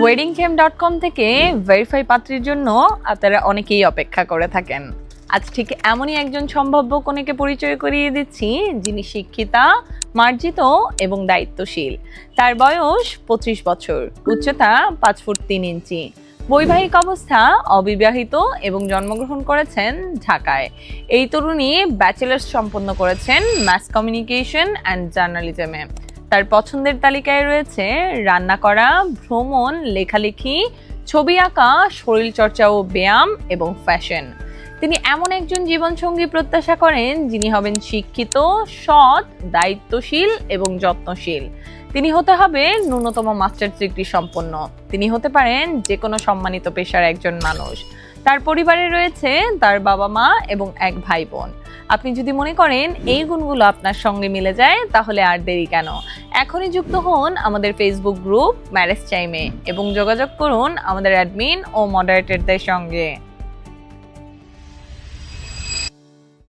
weddingcam.com থেকে verify পাত্রীর জন্য আপনারা অনেকেই অপেক্ষা করে থাকেন। আজ ঠিক এমনই একজন সম্ভাব্য কনেকে পরিচয় করিয়ে দিচ্ছি, যিনি শিক্ষিতা, মার্জিত এবং দায়িত্বশীল। তার বয়স 25 বছর, উচ্চতা 5 ফুট 3 ইঞ্চি, বৈবাহিক অবস্থা অবিবাহিত এবং জন্মগ্রহণ করেছেন ঢাকায়। এই তরুণী ব্যাচেলার্স সম্পন্ন করেছেন ম্যাস কমিউনিকেশন অ্যান্ড জার্নালিজমে। তার পছন্দের তালিকায় রয়েছে রান্না করা, ভ্রমণ, লেখালেখি, ছবি আঁকা, শরীরচর্চা ও ব্যায়াম এবং ফ্যাশন। তিনি এমন একজন জীবনসঙ্গী প্রত্যাশা করেন যিনি হবেন শিক্ষিত, সৎ, দায়িত্বশীল এবং যত্নশীল। তিনি হতে হবে ন্যূনতম মাস্টার্স ডিগ্রি সম্পন্ন। তিনি হতে পারেন যে কোনো সম্মানিত পেশার একজন মানুষ। তার পরিবারে রয়েছে তার বাবা মা এবং এক ভাই বোন। আপনি যদি মনে করেন এই গুণগুলো আপনার সঙ্গে মিলে যায়, তাহলে আর দেরি কেন, এখনই যুক্ত হন আমাদের ফেসবুক গ্রুপ ম্যারেজ টাইমে এবং যোগাযোগ করুন আমাদের অ্যাডমিন ও মডারেটরদের সঙ্গে।